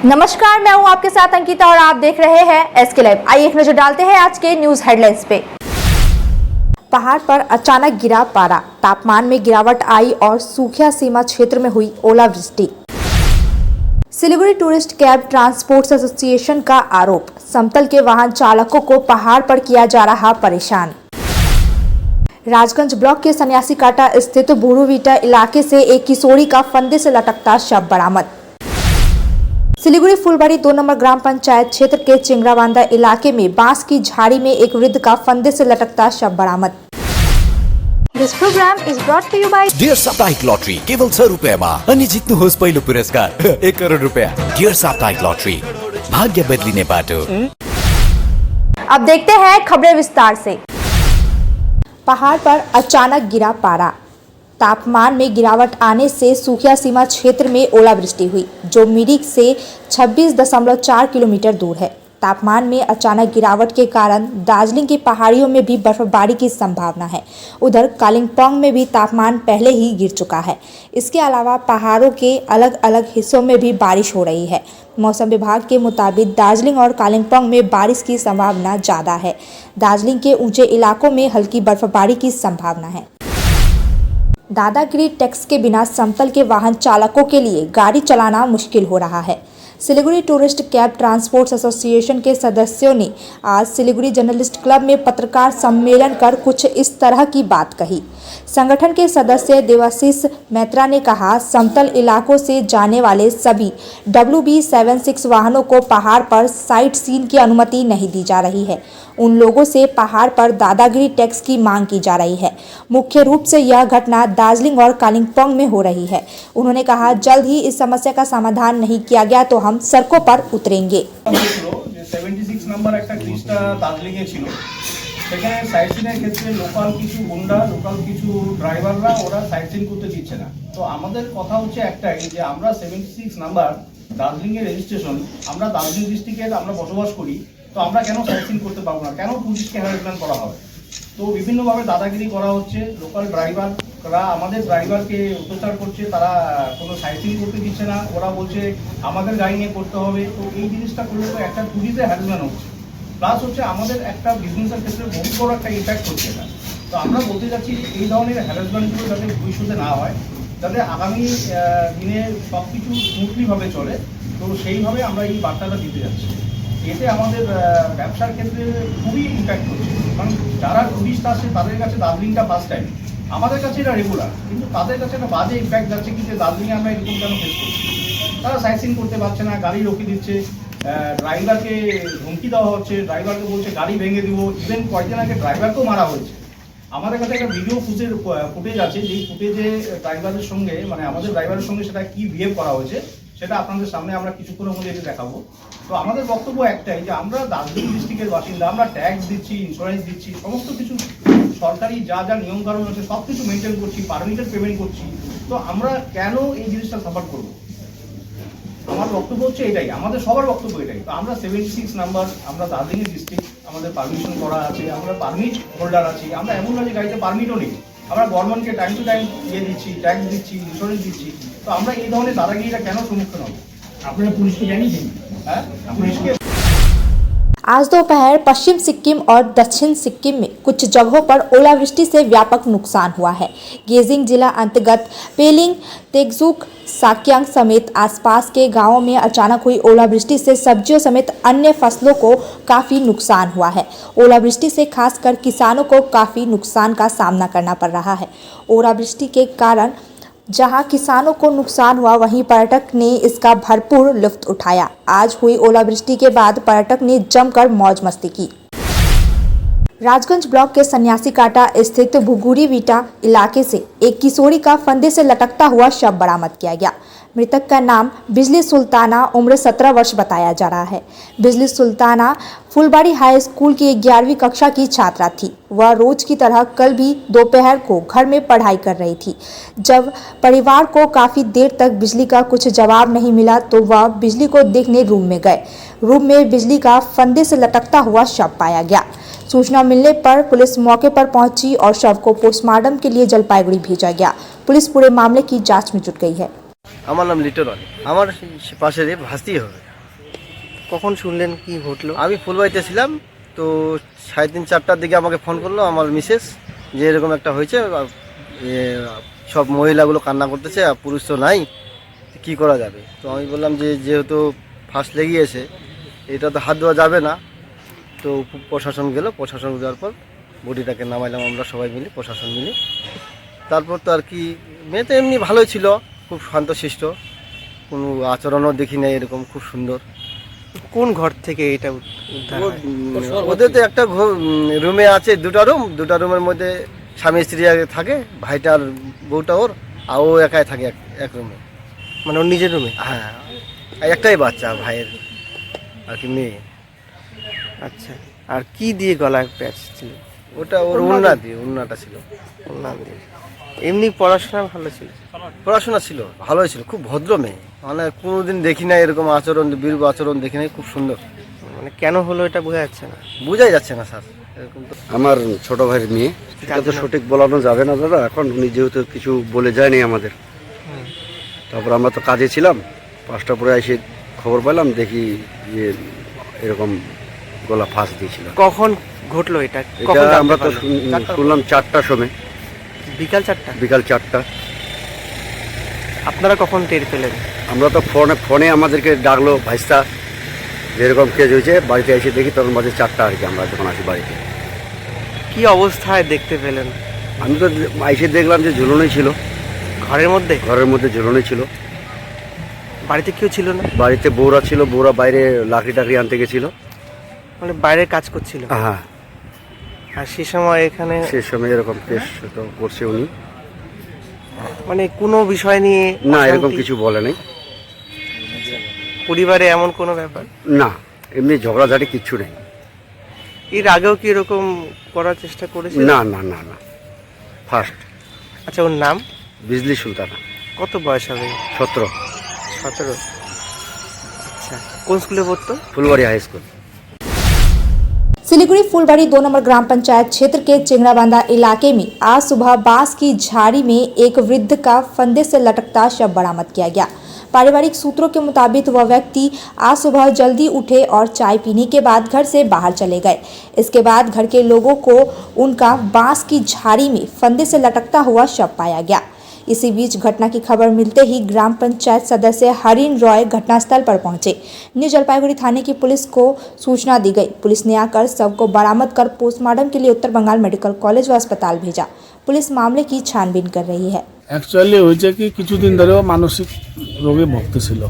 नमस्कार, मैं हूं आपके साथ अंकिता और आप देख रहे हैं एसके लाइव। आइए एक नजर डालते हैं आज के न्यूज हेडलाइंस पे। पहाड़ पर अचानक गिरा पारा, तापमान में गिरावट आई और सूखा सीमा क्षेत्र में हुई ओलावृष्टि। Siliguri tourist cab transport association का आरोप, समतल के वाहन चालकों को पहाड़ पर किया जा रहा परेशान। राजगंज ब्लॉक के सन्यासी काटा स्थित भूरुवीटा इलाके से एक किशोरी का फंदे से लटकता शव बरामद। सिलीगुड़ी फुलबाड़ी 2 नंबर ग्राम पंचायत क्षेत्र के चिंगराबांधा इलाके में बांस की झाड़ी में एक वृद्ध का फंदे से लटकता शव बरामद। This program is brought to you by dear साप्ताहिक लॉटरी केवल 100 रुपैयामा अनि जित्नुहोस् पहिलो पुरस्कार 1 करोड रुपैयाँ। डियर साप्ताहिक लॉटरी, भाग्य बदलिने बाटो। अब देखते हैं खबरें विस्तार से। पहाड़ पर अचानक गिरा पारा, तापमान में गिरावट आने से सूखा सीमा क्षेत्र में ओलावृष्टि हुई, जो मिरिक से 26.4 किलोमीटर दूर है। तापमान में अचानक गिरावट के कारण दार्जिलिंग की पहाड़ियों में भी बर्फबारी की संभावना है। उधर कालिम्पोंग में भी तापमान पहले ही गिर चुका है। इसके अलावा पहाड़ों के अलग अलग हिस्सों में भी बारिश हो रही है। मौसम विभाग के मुताबिक दार्जिलिंग और कालिम्पोंग में बारिश की संभावना ज़्यादा है। दार्जिलिंग के ऊंचे इलाकों में हल्की बर्फबारी की संभावना है। दादागिरी टैक्स के बिना समतल के वाहन चालकों के लिए गाड़ी चलाना मुश्किल हो रहा है। Siliguri tourist cab transport association के सदस्यों ने आज सिलीगुड़ी जर्नलिस्ट क्लब में पत्रकार सम्मेलन कर कुछ इस तरह की बात कही। संगठन के सदस्य देवाशीष मैत्रा ने कहा, समतल इलाकों से जाने वाले सभी WB76 वाहनों को पहाड़ पर साइट सीन की अनुमति नहीं दी जा रही है। उन लोगों से पहाड़ पर दादागिरी टैक्स की मांग की जा रही है। मुख्य रूप से यह घटना दार्जिलिंग और कालिम्पोंग में हो रही है। उन्होंने कहा, जल्द ही इस समस्या का समाधान नहीं किया गया तो हम सड़कों पर उतरेंगे। 76 नंबर একটা ক্রিস্টা দার্জিলিংয়ে ছিল, সেখানে সাইট সিনের ক্ষেত্রে লোকাল কিছু গুন্ডা, লোকাল কিছু ড্রাইভাররা ওরা সাইট সিন করতে দিচ্ছে না। তো আমাদের কথা হচ্ছে একটাই যে আমরা 76 নাম্বার দার্জিলিংয়ের রেজিস্ট্রেশন, আমরা দার্জিলিং ডিস্ট্রিক্টের আমরা বসবাস করি, তো আমরা কেন সাইট সিন করতে পারবো না? কেন পুলিশকে হ্যারাসমেন্ট করা হবে? তো বিভিন্নভাবে দাদাগিরি করা হচ্ছে। লোকাল ড্রাইভাররা আমাদের ড্রাইভারকে অত্যাচার করছে, তারা কোনো সাইটিং করতে দিচ্ছে না, ওরা বলছে আমাদের গাড়ি নিয়ে করতে হবে। তো এই জিনিসটা করলে তো একটা ট্যুরিস্টের হ্যারাসমেন্ট হচ্ছে, প্লাস হচ্ছে আমাদের একটা বিজনেসের ক্ষেত্রে বহুত বড় একটা ইম্প্যাক্ট হচ্ছে এটা। তো আমরা বলতে চাচ্ছি এই ধরনের হ্যারাসমেন্টগুলো যাতে ভবিষ্যতে না হয়, যাতে আগামী দিনে সব কিছু স্মুথলিভাবে চলে, তো সেইভাবে আমরা এই বার্তাটা দিতে যাচ্ছি। এতে আমাদের ব্যবসার ক্ষেত্রে খুবই ইম্প্যাক্ট হচ্ছে, কারণ যারা টুরিস্ট আসে তাদের কাছে দার্জিলিংটা ফার্স্ট টাইম, আমাদের কাছে এটা রেগুলার, কিন্তু তাদের কাছে একটা বাজে ইম্প্যাক্ট যাচ্ছে কি যে দার্জিলিংয়ে আমরা এরকম কেন ফেস করছি। তারা সাইট সিন করতে পারছে না, গাড়ি রকিয়ে দিচ্ছে, ড্রাইভারকে ধমকি দেওয়া হচ্ছে, ড্রাইভারকে বলছে গাড়ি ভেঙে দিব। ইভেন কয়েকদিন আগে ড্রাইভারকেও মারা হয়েছে। আমাদের কাছে একটা ভিডিও ফুটেজ আছে, যেই ফুটেজে ড্রাইভারের সঙ্গে মানে আমাদের ড্রাইভারের সঙ্গে সেটা কি বিহেভ করা হয়েছে সেটা আপনাদের সামনে আমরা কিছুক্ষণের মধ্যে এসে দেখাবো। তো আমাদের বক্তব্য একটাই যে আমরা দার্জিলিং ডিস্ট্রিক্টের বাসিন্দা, আমরা ট্যাক্স দিচ্ছি, ইন্স্যুরেন্স দিচ্ছি, সমস্ত কিছু সরকারি যা যা নিয়মকানুন আছে সব কিছু মেনটেন করছি, পারমিটেড পেমেন্ট করছি। তো আমরা কেন এই জিনিসটা সাপোর্ট করবো? আমার বক্তব্য হচ্ছে এটাই, আমাদের সবার বক্তব্য এটাই। তো আমরা 76 নাম্বার, আমরা দার্জিলিং ডিস্ট্রিক্ট, আমাদের পারমিশন করা আছে, আমরা পারমিট হোল্ডার আছি। আমরা এমন না যে গাড়িতে পারমিটও নেই, আমরা গভর্নমেন্টকে টাইম টু টাইম দিচ্ছি, ট্যাক্স দিচ্ছি, ইন্স্যুরেন্স দিচ্ছি। তো আমরা এই ধরনের দাদাগিরিটা কেন সম্মুখীন হব? আপনারা পুলিশকে জানিয়েছেন? হ্যাঁ, পুলিশকে। आज दोपहर पश्चिम सिक्किम और दक्षिण सिक्किम में कुछ जगहों पर ओलावृष्टि से व्यापक नुकसान हुआ है। गेजिंग जिला अंतर्गत पेलिंग, तेगजुक, साक्यांग समेत आसपास के गांवों में अचानक हुई ओलावृष्टि से सब्जियों समेत अन्य फसलों को काफ़ी नुकसान हुआ है। ओलावृष्टि से खासकर किसानों को काफ़ी नुकसान का सामना करना पड़ रहा है। ओलावृष्टि के कारण जहां किसानों को नुकसान हुआ, वहीं पर्यटक ने इसका भरपूर लुत्फ उठाया। आज हुई ओलावृष्टि के बाद पर्यटक ने जमकर मौज मस्ती की। राजगंज ब्लॉक के सन्यासी काटा स्थित भूरुवीटा इलाके से एक किशोरी का फंदे से लटकता हुआ शव बरामद किया गया। मृतक का नाम बिजली सुल्ताना उम्र 17 वर्ष बताया जा रहा है। बिजली सुल्ताना फुलबाड़ी हाई स्कूल की 11वीं कक्षा की छात्रा थी। वह रोज की तरह कल भी दोपहर को घर में पढ़ाई कर रही थी। जब परिवार को काफ़ी देर तक बिजली का कुछ जवाब नहीं मिला तो वह बिजली को देखने रूम में गए। रूम में बिजली का फंदे से लटकता हुआ शव पाया गया। सूचना मिलने पर पुलिस मौके पर पहुंची और शव को पोस्टमार्टम के लिए जलपाईगुड़ी भेजा गया। पुलिस पूरे मामले की जांच में जुट गई है। আমার নাম লিটন আলী। আমার পাশে দিয়ে ভাসতেই হবে। কখন শুনলেন কি ঘটলো? আমি ফুলবাড়িতে ছিলাম, তো 3:30-4টার দিকে আমাকে ফোন করলো আমার মিসেস যে এরকম একটা হয়েছে, সব মহিলাগুলো কান্না করতেছে আর পুরুষ তো নাই, কী করা যাবে। তো আমি বললাম যে যেহেতু ফার্স্ট লেগিয়েছে এটা তো হাত দেওয়া যাবে না, তো প্রশাসন গেল, প্রশাসন যাওয়ার পর বডিটাকে নামাইলাম আমরা সবাই মিলে, প্রশাসন মিলে। তারপর তো আর কি, মেয়ে তো এমনি ভালোই ছিল, খুব শান্তশিষ্ট, কোনো আচরণও দেখি নাই এরকম, খুব সুন্দর। কোন ঘর থেকে এটা উদ্ধার হয়? ওদের তো একটা রুমে আছে, দুটা রুমের মধ্যে স্বামী স্ত্রী আগে থাকে, ভাইটার বউটা ওর, আর ও একাই থাকে এক রুমে। মানে ওর নিজের রুমে? হ্যাঁ, একটাই বাচ্চা ভাইয়ের আর কি, মেয়ে। আচ্ছা, আর কি দিয়ে গলায় প্যাচ ছিল? ওটা ওর উন্নাটা ছিল। ওড়না দিয়ে। এমনি পড়াশোনা ভালো ছিল? পড়াশোনা ছিল, ভালোই ছিল, খুব ভদ্র মেয়ে, মানে কোনোদিন দেখি না এরকম আচরণ, বীর আচরণ দেখি নাই, খুব সুন্দর। মানে কেন হলো এটা বোঝা যাচ্ছে না। বোঝাই যাচ্ছে না স্যার, এরকম তো। আমার ছোট ভাইয়ের মেয়ে, এটা তো সঠিক বলানো যাবে না দাদা, এখন উনি যেহেতু কিছু বলে যায়নি আমাদের। তারপর আমরা তো কাজে ছিলাম, 5টা পরে এসে খবর পেলাম, দেখি যে এরকম গলা ফাঁস দিয়েছিল। কখন ঘটলো এটা? এটা কখন জানতে আমরা তো পারলেন? শুনলাম 4টার সময়, বিকাল 4টা? বিকাল 4টা। আপনারা কখন টের পেলেন? আমরা তো ফোনে আমাদেরকে ডাকলো ভাইস্তা, যেরকম কেস হয়েছে, বাড়িতে এসে দেখি তখন বাজে 4টা আর কি, আমরা যখন আসি বাড়িতে। কি অবস্থায় দেখতে পেলেন? আমি তো এসে দেখলাম যে ঝুলনই ছিল, ঘরের মধ্যে? ঘরের মধ্যে ঝুলনই ছিল। বাড়িতে কেউ ছিল না? বাড়িতে বউরা ছিল, বউরা বাইরে লাকড়ি টাকড়ি আনতে গেছিল। মানে বাইরে কাজ করছিল? হ্যাঁ, আর সে সময় এখানে সে সময় এরকম কেস তো করছে উনি। মানে কোনো বিষয় নিয়ে না, এরকম অশান্তি? কিছু বলে নাই। পরিবারে এমন কোনো ব্যাপার? না, এমনি ঝগড়াঝাটি কিচ্ছু নেই। এর আগেও কি এরকম করার চেষ্টা করেছে? না না না না, ফার্স্ট। আচ্ছা, ওর নাম? বিজলি সুলতানা। কত বয়স হবে? 17। 17। আচ্ছা, কোন স্কুলে পড়তো? Phulbari high school. सिलीगुड़ी फुलबाड़ी 2 नंबर ग्राम पंचायत क्षेत्र के चिंगड़ाबांधा इलाके में आज सुबह बांस की झाड़ी में एक वृद्ध का फंदे से लटकता शव बरामद किया गया। पारिवारिक सूत्रों के मुताबिक वह व्यक्ति आज सुबह जल्दी उठे और चाय पीने के बाद घर से बाहर चले गए। इसके बाद घर के लोगों को उनका बांस की झाड़ी में फंदे से लटकता हुआ शव पाया गया। इसी बीच घटना की खबर मिलते ही ग्राम पंचायत सदस्य हरिन रॉय घटनास्थल पर पहुंचे। न्यू जलपाईगुड़ी थाने की पुलिस को सूचना दी गई। पुलिस ने आकर शव को बरामद कर पोस्टमार्टम के लिए उत्तर बंगाल मेडिकल कॉलेज व अस्पताल भेजा। पुलिस मामले की छानबीन कर रही है। অ্যাকচুয়ালি হয়েছে কি, কিছুদিন ধরেও মানসিক রোগে ভুগতেছিল,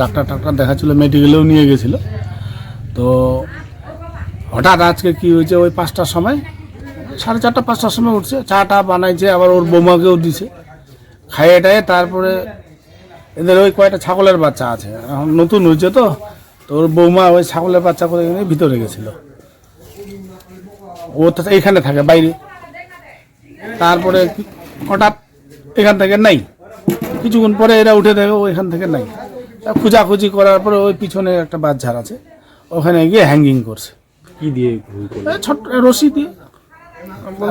ডাক্তার দেখাচ্ছিল, মেডিকেলেও নিয়ে গেছিল। তো হঠাৎ আজকে কি হয়েছে, ওই 5টার সময়, 4:30 5টার সময় উঠছে, চাটা বানাইছে, আবার ওর বৌমাকেও দিছে, খাইয়ে টাইয়ে তারপরে এদের ওই কয়টা ছাগলের বাচ্চা আছে, এখন নতুন হয়েছে তো, ওর বৌমা ওই ছাগলের বাচ্চা করে নিয়ে ভিতরে গেছিল। ও তো এইখানে থাকে বাইরে। তারপরে হঠাৎ এখান থেকে নাই, কিছুক্ষণ পরে এরা উঠে দেখে ওইখান থেকে নাই। খোঁজাখুঁজি করার পরে ওই পিছনে একটা বাচ্চার আছে, ওখানে গিয়ে হ্যাঙ্গিং করছে। কি দিয়ে? ছোট্ট রশি দিয়ে।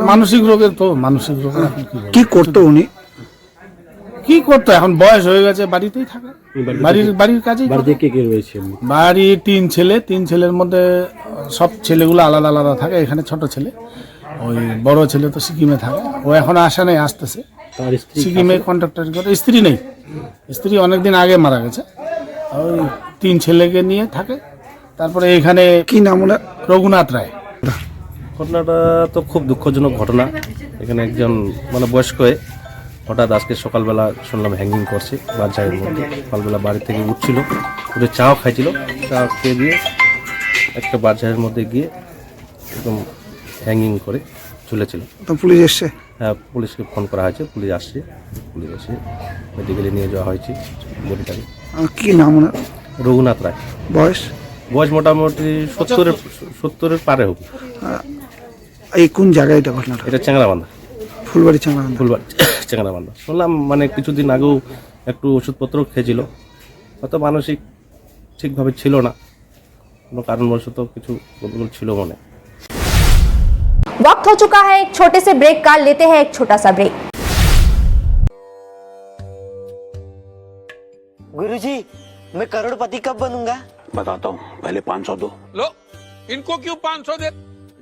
মানসিক রোগের তো, মানসিক রোগের এখন কি করতো উনি? কি করতো, এখন বয়স হয়ে গেছে, বাড়িতেই থাকে, বাড়ির কাজেই। বাড়িতে কে কে রয়েছে? বাড়ি 3 ছেলে, 3 ছেলের মধ্যে সব ছেলেগুলো আলাদা আলাদা থাকে, এখানে ছোট ছেলে, ওই বড় ছেলে তো সিকিমে থাকে, ও এখন আসে নাই, আসতেছে। তার স্ত্রী? সিকিমে কন্ট্রাক্টর করে। স্ত্রী নেই, স্ত্রী অনেকদিন আগে মারা গেছে। ওই 3 ছেলেকে নিয়ে থাকে। তারপরে এখানে কি নাম ওনার? রঘুনাথ রায়। ঘটনাটা তো খুব দুঃখজনক ঘটনা। এখানে একজন মানে বয়স্ক হয়ে হঠাৎ আজকে সকালবেলা শুনলাম হ্যাঙ্গিং করছে বাচ্চাদের মধ্যে। সকালবেলা বাড়ি থেকে উঠছিল, উঠে চাও খাইছিল, চা খেয়ে দিয়ে একটা বাচ্চাদের মধ্যে গিয়ে একদম হ্যাঙ্গিং করে ঝুলেছিল। তো পুলিশ এসছে? হ্যাঁ, পুলিশকে ফোন করা হয়েছে, পুলিশ আসছে, পুলিশ এসে মেডিকেলে নিয়ে যাওয়া হয়েছে বডিটাকে। কি নাম ওনার? রঘুনাথ রায়। বয়স? বয়স মোটামুটি 70-এর পারে হবে। এই কোন জায়গায় এটা ঘটনাটা? এটা চ্যাংড়াবান্ধা, ফুলবাড়ি চাঙ্গাবান্ধা। ফুলবাড়ি চ্যাংড়াবান্ধা। শুনলাম মানে কিছুদিন আগেও একটু ওষুধপত্র খেয়েছিল, হয়তো মানসিক ঠিকভাবে ছিল না, কোনো কারণবশত কিছু গন্ডগোল ছিল মনে। वक्त हो चुका है एक छोटे से ब्रेक का, लेते हैं एक छोटा सा ब्रेक। गुरुजी, मैं करोड़पति कब बनूंगा? बताता हूँ, पहले 500 दो। लो, इनको क्यों 500 दे,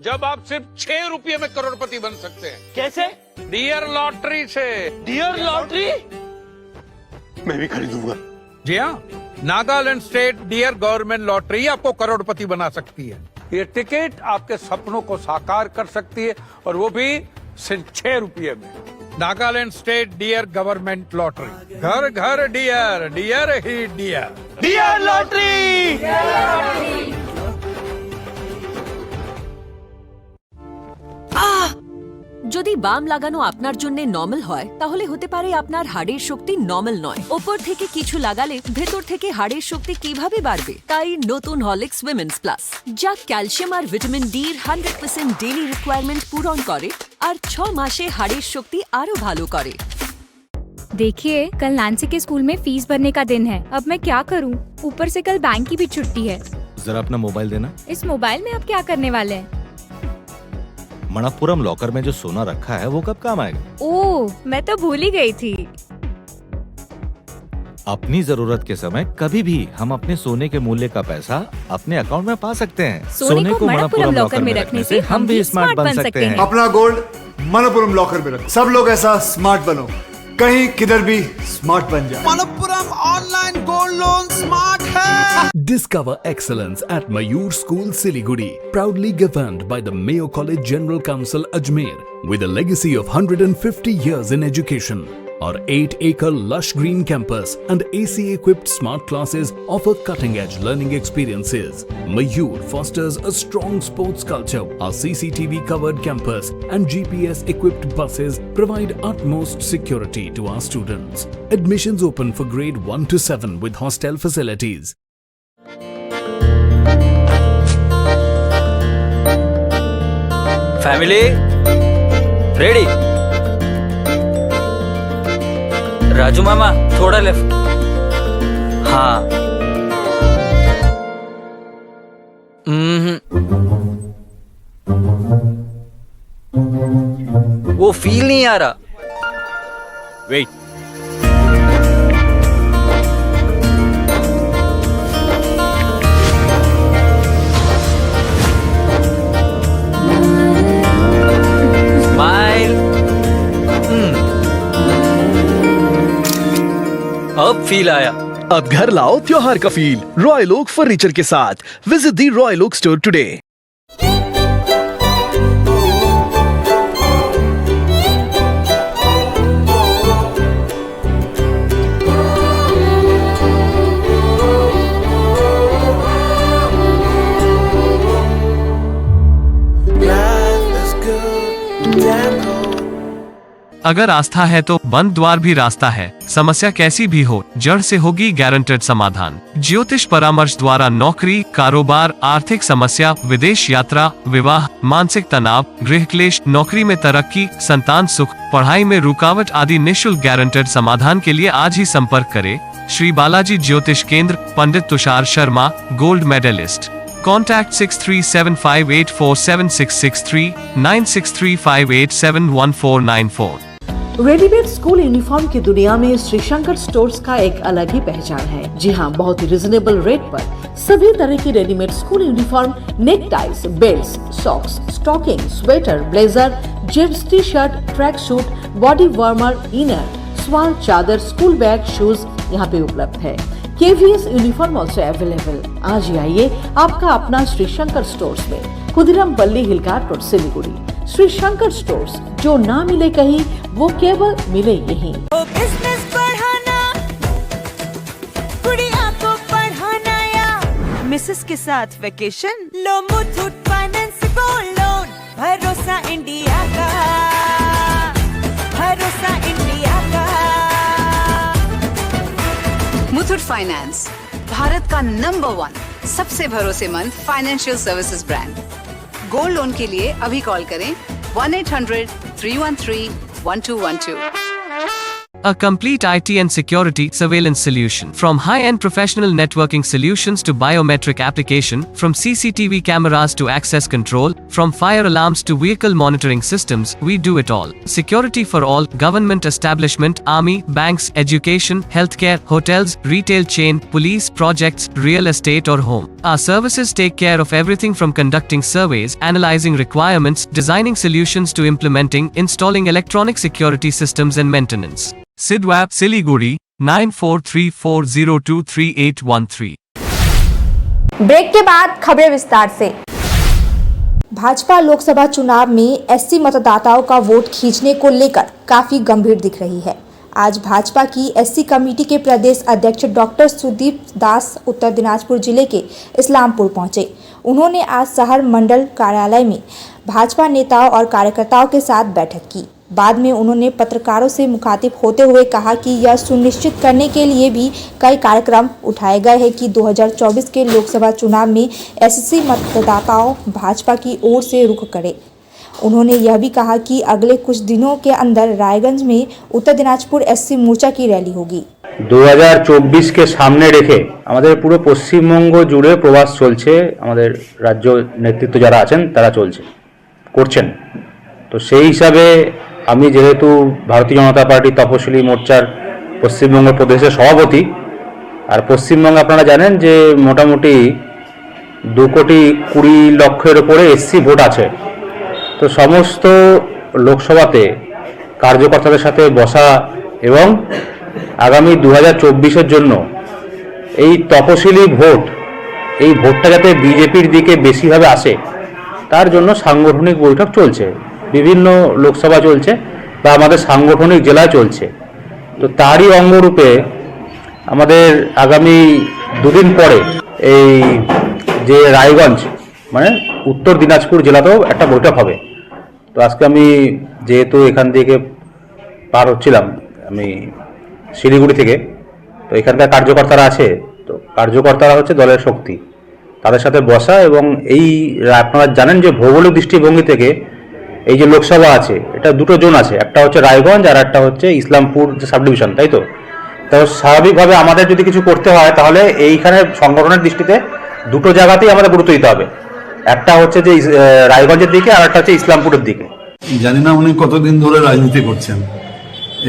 जब आप सिर्फ 6 रुपये में करोड़पति बन सकते हैं। कैसे? डियर लॉटरी से। Dear lottery? मैं भी खरीदूंगा। जी हाँ, Nagaland state dear government lottery आपको करोड़पति बना सकती है। ये टिकट आपके सपनों को साकार कर सकती है, और वो भी सिर्फ 6 रुपये में। Nagaland state dear government lottery, घर घर डियर, डियर ही डियर। Dear lottery. যদি বাম লাগানো আপনার জন্য নরমাল হয় তাহলে হতে পারে আপনার হাড়ের শক্তি নরমাল নয়। উপর থেকে কিছু লাগালে ভেতর থেকে হাড়ের শক্তি কিভাবে বাড়বে? তাই নতুন হরলিক্স উইমেন্স প্লাস, যা ক্যালসিয়াম আর ভিটামিন ডি এর 100% ডেইলি রিকোয়ারমেন্ট পূরণ করে আর 6 মাসে হাড়ের শক্তি আরো ভালো করে। देखिए, कल नैन्सी के स्कूल में फीस भरने का दिन है। अब मैं क्या करूं? ऊपर से कल बैंक की भी छुट्टी है। जरा अपना मोबाइल देना। इस मोबाइल में आप क्या करने वाले हैं? मणप्पुरम लॉकर में जो सोना रखा है वो कब काम आएगा? ओह, मैं तो भूल ही गई थी। अपनी जरूरत के समय कभी भी हम अपने सोने के मूल्य का पैसा अपने अकाउंट में पा सकते हैं। सोने को मणप्पुरम लॉकर में रखने से हम भी स्मार्ट बन सकते हैं। अपना गोल्ड मणप्पुरम लॉकर में रखो। सब लोग ऐसा स्मार्ट बनो, कहीं किधर भी स्मार्ट बन जाए। Manappuram online gold loan smart है। Discover excellence at Mayur School, Siliguri, proudly governed by the Mayo College General Council, Ajmer, with a legacy of 150 years in education. Our 8-acre lush green campus and AC-equipped smart classes offer cutting-edge learning experiences. Mayur fosters a strong sports culture. Our CCTV-covered campus and GPS-equipped buses provide utmost security to our students. Admissions open for grade 1 to 7 with hostel facilities. Family ready? Raju मामा थोड़ा left. हाँ। वो feel नहीं आ रहा। Wait. Smile. अब feel आया। अब घर लाओ त्योहार का फील रॉयल ओक फर्नीचर के साथ। Visit the royal oak store today. अगर आस्था है तो बंद द्वार भी रास्ता है। समस्या कैसी भी हो, जड़ से होगी गारंटेड समाधान। ज्योतिष परामर्श द्वारा नौकरी, कारोबार, आर्थिक समस्या, विदेश यात्रा, विवाह, मानसिक तनाव, गृह क्लेश, नौकरी में तरक्की, संतान सुख, पढ़ाई में रुकावट आदि निःशुल्क गारंटेड समाधान के लिए आज ही संपर्क करें। Shri Balaji Jyotish Kendra, Pandit Tushar Sharma, gold medalist. Contact 6375847663 9635871494। Readymade school uniform की दुनिया में श्री शंकर स्टोर्स का एक अलग ही पहचान है। जी हाँ, बहुत ही रिजनेबल रेट पर सभी तरह की readymade school uniform, neck ties, belt, socks, stocking, sweater, blazer, jeans, T shirt, track suit, body warmer, inner, shawl, चादर, स्कूल बैग, शूज यहाँ पे उपलब्ध है। KVS uniform also available. आज ही आइए आपका अपना श्री शंकर स्टोर्स में, खुदीराम पल्ली हिलकार रोड, सिलीगुड़ी। श्री शंकर स्टोर्स, जो ना मिले कहीं वो केवल मिले यहीं। बिजनेस बढ़ाना, गुड़िया को पढ़ाना या मिसेस के साथ वेकेशन, लो मुथूट फाइनेंस गोल्ड लोन। भरोसा इंडिया का, भरोसा इंडिया का। मुथूट फाइनेंस, भारत का नंबर 1 सबसे भरोसेमंद financial services brand. Gold loan के लिए अभी कॉल करें 1800-313-1212। A complete IT and security surveillance solution. From high-end professional networking solutions to biometric application, from CCTV cameras to access control, from fire alarms to vehicle monitoring systems, we do it all. Security for all, government establishment, army, banks, education, healthcare, hotels, retail chain, police, projects, real estate or home. Our services take care of everything from conducting surveys, analyzing requirements, designing solutions to implementing, installing electronic security systems and maintenance. Sidwap Siliguri 9434023813. Break के बाद खबरें विस्तार से। भाजपा लोकसभा चुनाव में SC मतदाताओं का vote खींचने को लेकर काफी गंभीर दिख रही है। आज भाजपा की एससी कमेटी के प्रदेश अध्यक्ष डॉक्टर सुदीप दास उत्तर दिनाजपुर जिले के इस्लामपुर पहुंचे। उन्होंने आज शहर मंडल कार्यालय में भाजपा नेताओं और कार्यकर्ताओं के साथ बैठक की। बाद में उन्होंने पत्रकारों से मुखातिब होते हुए कहा कि यह सुनिश्चित करने के लिए भी कई कार्यक्रम उठाए गए हैं कि 2024 के लोकसभा चुनाव में एससी मतदाताओं भाजपा की ओर से रुख करें। उन्होंने यह भी कहा कि अगले कुछ दिनों के अंदर रायगंज में उत्तर दिनाजपुर एससी मोर्चा की रैली होगी। 2024 के सामने रेखे আমাদের পুরো পশ্চিমবঙ্গ জুড়ে প্রবাস চলছে। আমাদের রাজ্য নেতৃত্ব যারা আছেন তারা চলছে করছেন। তো সেই হিসাবে আমি যেহেতু ভারতীয় জনতা পার্টি তপশিলি মোর্চার পশ্চিমবঙ্গ প্রদেশের সভাপতি, আর পশ্চিমবঙ্গে আপনারা জানেন যে মোটামুটি 2,20,00,000 উপরে এসসি ভোট আছে। তো সমস্ত লোকসভাতে কার্যকর্তাদের সাথে বসা এবং আগামী 2024-এর জন্য এই তপশিলি ভোট, এই ভোটটা যাতে বিজেপির দিকে বেশিভাবে আসে তার জন্য সাংগঠনিক বৈঠক চলছে। বিভিন্ন লোকসভা চলছে বা আমাদের সাংগঠনিক জেলায় চলছে। তো তারই অঙ্গরূপে আমাদের আগামী দুদিন পরে এই যে রায়গঞ্জ মানে উত্তর দিনাজপুর জেলাতেও একটা বৈঠক হবে। তো আজকে আমি যেহেতু এখান থেকে পার হচ্ছিলাম আমি শিলিগুড়ি থেকে, তো এখানকার কার্যকর্তারা আছে, তো কার্যকর্তারা হচ্ছে দলের শক্তি, তাদের সাথে বসা এবং এই আপনারা জানেন যে ভৌগোলিক দৃষ্টিভঙ্গি থেকে এই যে লোকসভা আছে এটা দুটো জোন আছে, একটা হচ্ছে রায়গঞ্জ আর একটা হচ্ছে ইসলামপুর যে সাব ডিভিশন, তাই তো। তো স্বাভাবিকভাবে আমাদের যদি কিছু করতে হয় তাহলে এইখানে সংগঠনের দৃষ্টিতে দুটো জায়গাতেই আমাদের গুরুত্ব দিতে হবে, একটা হচ্ছে যে রায়গঞ্জের দিকে আর একটা হচ্ছে ইসলামপুরের দিকে। জানি না উনি কতদিন ধরে রাজনীতি করছেন,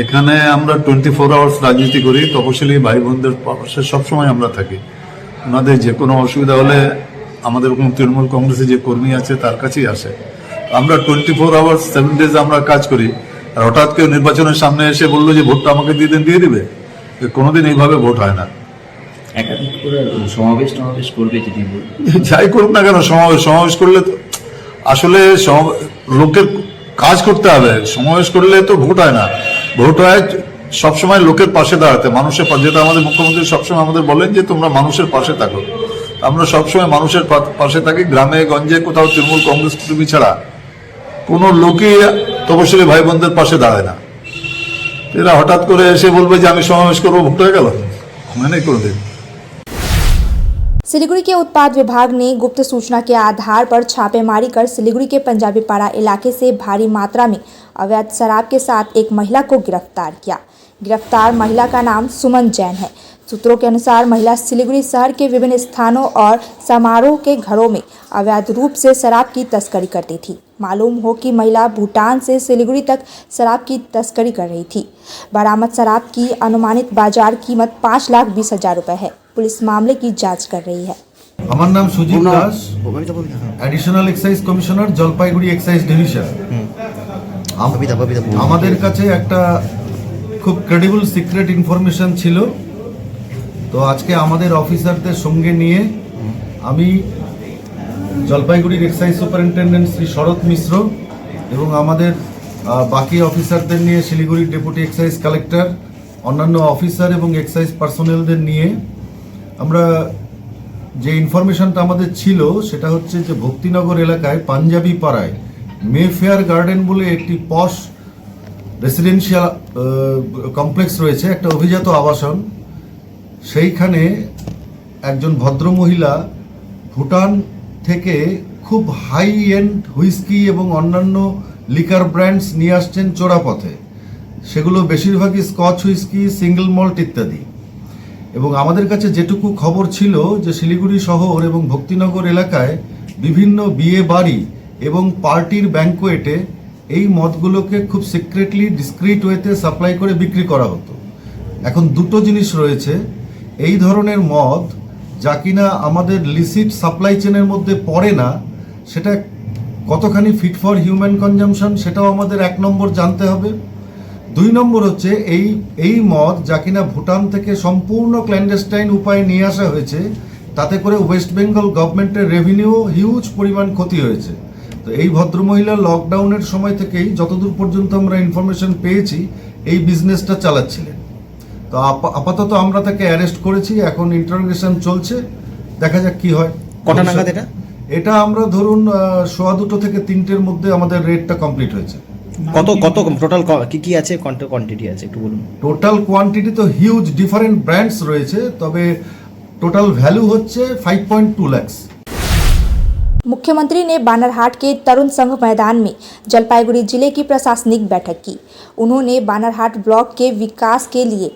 এখানে আমরা 24 আওয়ার্স রাজনীতি করি, তপশিলি ভাই বোনদের পাশে সবসময় আমরা থাকি। ওনাদের যে কোনো অসুবিধা হলে আমাদের কোনো তৃণমূল কংগ্রেসে যে কর্মী আছে তার কাছেই আসে। আমরা 24 আওয়ার্স 7 ডেজ আমরা কাজ করি। আর হঠাৎ কেউ নির্বাচনের সামনে এসে বললো যে ভোটটা আমাকে দিয়ে দেন, দিয়ে দিবে, কোনোদিন এইভাবে ভোট হয় না। সমাবেশ করবে যদি যাই করুক না কেন, সমাবেশ করলে তো আসলে লোকের কাজ করতে হবে। সমাবেশ করলে তো ভোট হয় না, ভোট হয় সবসময় লোকের পাশে দাঁড়াতে, মানুষের পাশে। যেটা আমাদের মুখ্যমন্ত্রী সবসময় আমাদের বলেন যে তোমরা মানুষের পাশে থাকো, আমরা সবসময় মানুষের পাশে থাকি। গ্রামে গঞ্জে কোথাও তৃণমূল কংগ্রেস কর্মী ছাড়া কোনো লোকই তপশিলি ভাই বোনদের পাশে দাঁড়ায় না। এরা হঠাৎ করে এসে বলবে যে আমি সমাবেশ করবো, ভোট হয়ে গেল, মানে কোনোদিন। सिलीगुड़ी के उत्पाद विभाग ने गुप्त सूचना के आधार पर छापेमारी कर सिलीगुड़ी के पंजाबी पाड़ा इलाके से भारी मात्रा में अवैध शराब के साथ एक महिला को गिरफ्तार किया। गिरफ्तार महिला का नाम सुमन जैन है। सूत्रों के अनुसार महिला सिलीगुड़ी शहर के विभिन्न स्थानों और समारोह के घरों में अवैध रूप से शराब की तस्करी करती थी। मालूम हो कि महिला भूटान से सिलीगुड़ी तक शराब की तस्करी कर रही थी। बरामद शराब की अनुमानित बाजार कीमत 5,20,000 रुपए है। पुलिस मामले की जांच कर रही है। আমার নাম Sujit Das, additional excise commissioner, Jalpaiguri excise division. আমাদের কাছে একটা খুব ক্রেডিবল সিক্রেট ইনফরমেশন ছিল, তো আজকে আমাদের অফিসারদের সঙ্গে নিয়ে আমি জলপাইগুড়ির এক্সাইজ সুপারিনটেন্ডেন্ট শ্রী শরৎ মিশ্র এবং আমাদের বাকি অফিসারদের নিয়ে শিলিগুড়ির ডেপুটি এক্সাইজ কালেক্টর, অন্যান্য অফিসার এবং এক্সাইজ পার্সোনেলদের নিয়ে আমরা যে ইনফরমেশনটা আমাদের ছিল সেটা হচ্ছে যে ভক্তিনগর এলাকায় পাঞ্জাবি পাড়ায় মেফেয়ার গার্ডেন বলে একটি পশ রেসিডেন্সিয়াল কমপ্লেক্স রয়েছে, একটা অভিজাত আবাসন। সেইখানে একজন ভদ্রমহিলা ভুটান থেকে খুব হাই এন্ড হুইস্কি এবং অন্যান্য লিকার ব্র্যান্ডস নিয়ে আসছেন চোরাপথে, সেগুলো বেশিরভাগই স্কচ হুইস্কি, সিঙ্গেল মল্ট ইত্যাদি। এবং আমাদের কাছে যেটুকু খবর ছিল যে শিলিগুড়ি শহর এবং ভক্তিনগর এলাকায় বিভিন্ন বিয়ে বাড়ি এবং পার্টির ব্যাঙ্কোয়েটে এই মদগুলোকে খুব সিক্রেটলি ডিসক্রিট ওয়েতে সাপ্লাই করে বিক্রি করা হতো। এখন দুটো জিনিস রয়েছে, এই ধরনের মদ যা কিনা আমাদের লিসিট সাপ্লাই চেনের মধ্যে পড়ে না, সেটা কতখানি ফিট ফর হিউম্যান কনজামশন সেটাও আমাদের 1 নম্বর জানতে হবে। 2 নম্বর হচ্ছে এই মদ যা কিনা ভুটান থেকে সম্পূর্ণ ক্ল্যান্ডেস্টাইন উপায়ে নিয়ে আসা হয়েছে, তাতে করে ওয়েস্ট বেঙ্গল গভর্নমেন্টের রেভিনিউ হিউজ পরিমাণ ক্ষতি হয়েছে। তো এই ভদ্রমহিলা লকডাউনের সময় থেকেই যতদূর পর্যন্ত আমরা ইনফরমেশন পেয়েছি এই বিজনেসটা চালাচ্ছিলেন। তো আপাতত আমরা তাকে অ্যারেস্ট করেছি, এখন ইন্টারোগেশন চলছে, দেখা যাক কি হয়। কটা নাগাদ এটা আমরা ধরুন 2:15 থেকে 3টের মধ্যে আমাদের রেটটা কমপ্লিট হয়েছে। কত টোটাল কি আছে, কোয়ান্টিটি আছে একটু বলুন। টোটাল কোয়ান্টিটি তো হিউজ, ডিফারেন্ট ব্র্যান্ডস রয়েছে, তবে টোটাল ভ্যালू হচ্ছে 5.2 लाख। मुख्यमंत्री ने बानरहाट के तरुण संघ मैदान में जलपाईगुड़ी जिले की प्रशासनिक बैठक की। उन्होंने बानरहाट ब्लॉक के विकास के लिए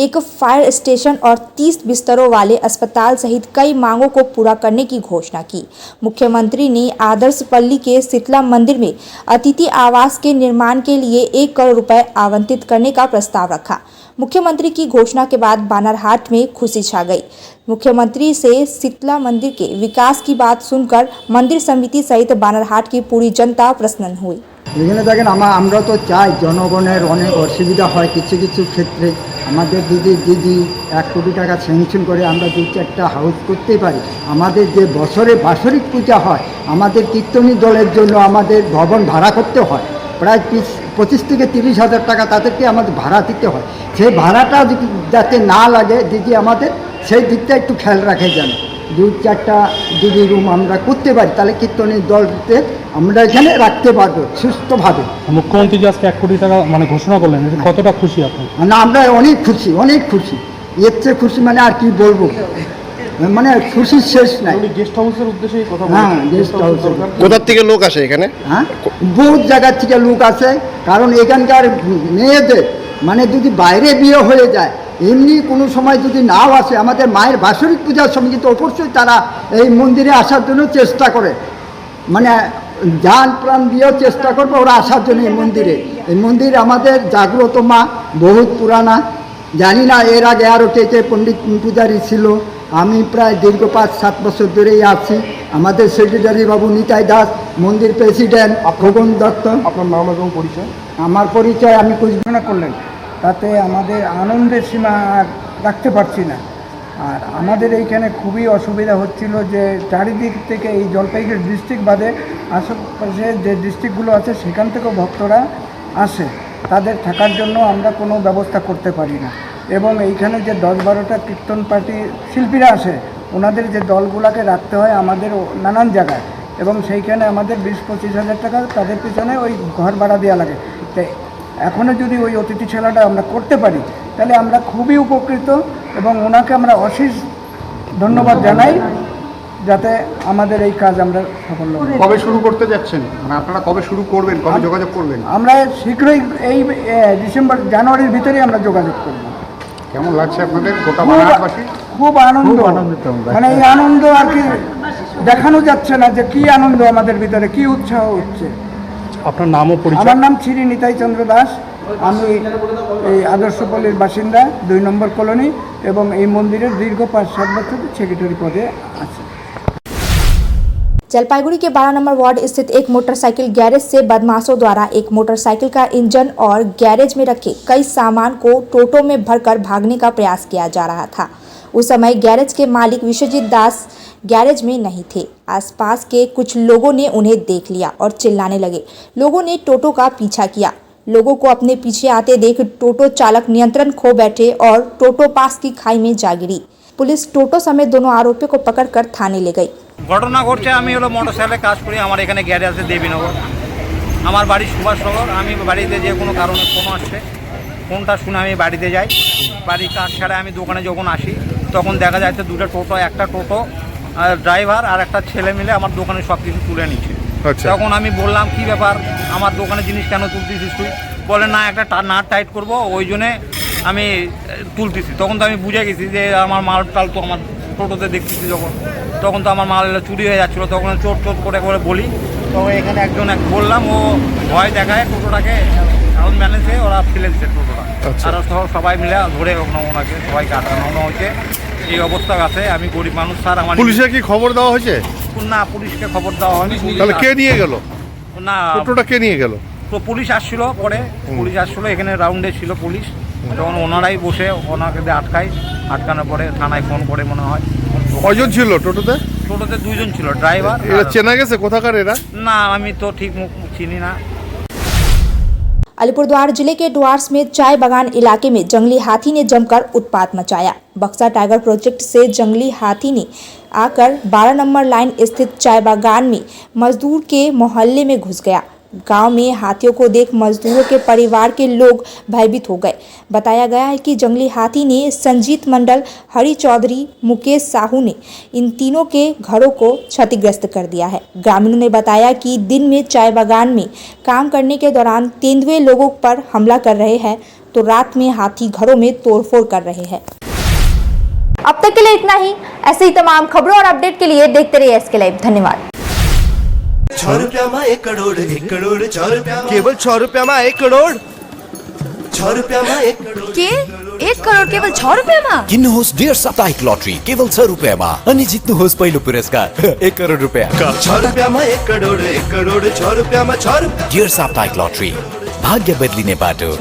एक फायर स्टेशन और 30 बिस्तरों वाले अस्पताल सहित कई मांगों को पूरा करने की घोषणा की। मुख्यमंत्री ने आदर्श पल्ली के शीतला मंदिर में अतिथि आवास के निर्माण के लिए 1 करोड़ रुपए आवंटित करने का प्रस्ताव रखा। मुख्यमंत्री की घोषणा के बाद बानरहाट में खुशी छा गई। मुख्यमंत्री से शीतला मंदिर के विकास की बात सुनकर मंदिर समिति सहित बानरहाट की पूरी जनता प्रसन्न हुई। এখানে দেখেন আমরা তো চাই জনগণের অনেক অসুবিধা হয় কিছু কিছু ক্ষেত্রে। আমাদের দিদি 1 কোটি টাকা স্যাংশন করে আমরা 2-4টা হাউস করতেই পারি। আমাদের যে বছরে বাৎসরিক পূজা হয়, আমাদের কীর্তনী দলের জন্য আমাদের ভবন ভাড়া করতে হয়, প্রায় 25 থেকে 30 হাজার টাকা তাদেরকে আমাদের ভাড়া দিতে হয়। সেই ভাড়াটা যাতে না লাগে দিদি আমাদের সেই দিকটা একটু খেয়াল রাখে যেন 2-4টা দিদি রুম আমরা করতে পারি, তাহলে কীর্তনী দলতে আমরা এখানে রাখতে পারবো সুস্থভাবে। মুখ্যমন্ত্রী যে আজকে 1 কোটি টাকা মানে ঘোষণা করলেন, কতটা খুশি আপনি? না, আমরা অনেক খুশি, অনেক খুশি। এর চেয়ে খুশি মানে আর কি বলবো, মানে খুশির শেষ নাই। গেস্ট হাউসের উদ্দেশ্যে কথা বলছেন? হ্যাঁ, গেস্ট হাউস। কোথার থেকে লোক আসে এখানে? হ্যাঁ, বহুত জায়গার থেকে লোক আসে, কারণ এখানকার মেয়েদের মানে যদি বাইরে বিয়ে হয়ে যায়, এমনি কোনো সময় যদি নাও আসে, আমাদের মায়ের বাৎসরিক পূজার সময় কিন্তু অবশ্যই তারা এই মন্দিরে আসার জন্য চেষ্টা করে, মানে জান প্রাণ দিয়েও চেষ্টা করবে ওরা আসার জন্য এই মন্দিরে। এই মন্দির আমাদের জাগ্রত মা, বহুত পুরানা, জানি না এর আগে আরও কে পণ্ডিত পূজারী ছিল। আমি প্রায় দীর্ঘ 5-7 বছর ধরেই আছি। আমাদের সেক্রেটারি বাবু নিতাই দাস, মন্দির প্রেসিডেন্ট খগন দত্ত। আপনার নাম এবং পরিচয়? আমার পরিচয়, আমি ঘোষণা করলেন, তাতে আমাদের আনন্দের সীমা আর রাখতে পারছি না। আর আমাদের এইখানে খুবই অসুবিধা হচ্ছিল যে চারিদিক থেকে এই জলপাইগুড়ি ডিস্ট্রিক্ট বাদে আশেপাশে যে ডিস্ট্রিক্টগুলো আছে সেখান থেকেও ভক্তরা আসে, তাদের থাকার জন্য আমরা কোনো ব্যবস্থা করতে পারি না। এবং এইখানে যে 10-12টা কীর্তন পার্টি শিল্পীরা আসে, ওনাদের যে দলগুলোকে রাখতে হয় আমাদের নানান জায়গায়, এবং সেইখানে আমাদের 20-25 হাজার টাকা তাদের পিছনে ওই ঘর ভাড়া দেওয়া লাগে। তাই এখনও যদি ওই অতিথিশালাটা আমরা করতে পারি তাহলে আমরা খুবই উপকৃত, এবং ওনাকে আমরা অশেষ ধন্যবাদ জানাই, যাতে আমাদের এই কাজ আমরা সাফল্য। কবে শুরু করতে যাচ্ছেন, মানে আপনারা কবে শুরু করবেন, কবে যোগাযোগ করবেন? আমরা শীঘ্রই এই জানুয়ারির ভিতরেই আমরা যোগাযোগ করব। কেমন লাগছে আপনাদের গোটা বানারবাসী? খুব আনন্দিত, মানে এই আনন্দ আর কি দেখানো যাচ্ছে না যে কি আনন্দ আমাদের ভিতরে, কি উৎসাহ হচ্ছে। আপনার নাম ও পরিচয়? আমার নাম শ্রী নিতাই চন্দ্র দাস, আমি এই আদর্শপল্লীর বাসিন্দা, 2 নম্বর কলোনি, এবং এই মন্দিরের দীর্ঘ 5-7 বছর সেক্রেটারি পদে আছি। जलपाईगुड़ी के 12 नंबर वार्ड स्थित एक मोटरसाइकिल गैरेज से बदमाशों द्वारा एक मोटरसाइकिल का इंजन और गैरेज में रखे कई सामान को टोटो में भरकर भागने का प्रयास किया जा रहा था। उस समय गैरेज के मालिक विश्वजीत दास गैरेज में नहीं थे। आसपास के कुछ लोगों ने उन्हें देख लिया और चिल्लाने लगे। लोगों ने टोटो का पीछा किया। लोगों को अपने पीछे आते देख टोटो चालक नियंत्रण खो बैठे और टोटो पास की खाई में जा गिरी। पुलिस टोटो समेत दोनों आरोपियों को पकड़कर थाने ले गई। ঘটনা ঘটছে, আমি হলো মোটরসাইকেলে কাজ করি, আমার এখানে গ্যারেজ আছে দেবীনগর, আমার বাড়ি সুভাষনগর। আমি বাড়িতে যে কোনো কারণে ফোন আসছে, ফোনটা শুনে আমি বাড়িতে যাই। বাড়ির কাজ ছাড়া আমি দোকানে যখন আসি তখন দেখা যাচ্ছে 2টা টোটো, একটা টোটো ড্রাইভার আর একটা ছেলে মিলে আমার দোকানে সব কিছু তুলে নিচ্ছে। তখন আমি বললাম কি ব্যাপার, আমার দোকানে জিনিস কেন তুলতেছিস তুই? বলে না একটা নাট টাইট করবো, ওই জন্যে আমি তুলতেছি। তখন তো আমি বুঝে গেছি যে আমার মাল টাল তো আমার টোটোতে দেখতেছি যখন, তখন তো আমার মাল চুরি হয়ে যাচ্ছিলো। তখন চোট টোট করে বলি, তো এখানে বললাম, ও ভয় দেখায় টোটোটাকে, এখন ম্যানেজে ওরা ফেলে দিচ্ছে টোটোটা। আর সবাই মিলে ধরে ওনাকে সবাইকে আটকানো হয়েছে। এই অবস্থা আছে। আমি গরিব মানুষ স্যার। আমার পুলিশে কি খবর দেওয়া হয়েছে? না, পুলিশকে খবর দেওয়া হয়নি। তাহলে কে নিয়ে গেল? না, টোটোটা কে নিয়ে গেল? তো পুলিশ আসছিল, পরে পুলিশ আসছিল, এখানে রাউন্ডে ছিল পুলিশ। তখন ওনারাই বসে ওনাকে আটকানোর পরে থানায় ফোন করে মনে হয়। কয়জন ছিল টোটোতে? টোটোতে 2 জন ছিল, ড্রাইভার। এরা চেনা গেছে কোথাকার এরা? না, আমি তো ঠিক মুখ চিনি না। अलीपुरद्वार जिले के डुआर्स में चाय बागान इलाके में जंगली हाथी ने जमकर उत्पात मचाया। बक्सा टाइगर प्रोजेक्ट से जंगली हाथी ने आकर 12 नंबर लाइन स्थित चाय बागान में मजदूर के मोहल्ले में घुस गया। गांव में हाथियों को देख मजदूरों के परिवार के लोग भयभीत हो गए। बताया गया है कि जंगली हाथी ने संजीत मंडल, हरि चौधरी, मुकेश साहू ने इन तीनों के घरों को क्षतिग्रस्त कर दिया है। ग्रामीणों ने बताया कि दिन में चाय बागान में काम करने के दौरान तेंदुए लोगों पर हमला कर रहे हैं, तो रात में हाथी घरों में तोड़फोड़ कर रहे हैं। अब तक के लिए इतना ही। ऐसे ही तमाम खबरों और अपडेट के लिए देखते रहिए SK लाइव। धन्यवाद। 6 रुपया में 1 करोड़, 1 करोड़ 6 रुपया, केवल 6 रुपया में 1 करोड़, 6 रुपया में 1 करोड़ के 1 करोड़ केवल 6 रुपयामा? किन्नुहोस् डियर साप्ताहिक लटरी केवल 6 रुपियाँमा अनि जित्नुहोस् पहिलो पुरस्कार 1 करोड रुपियाँ। 6 रुपया में 1 करोड़, 1 करोड़ 6 रुपया में 6 रुपया। डियर साप्ताहिक लटरी, भाग्य बदलिने बाटो।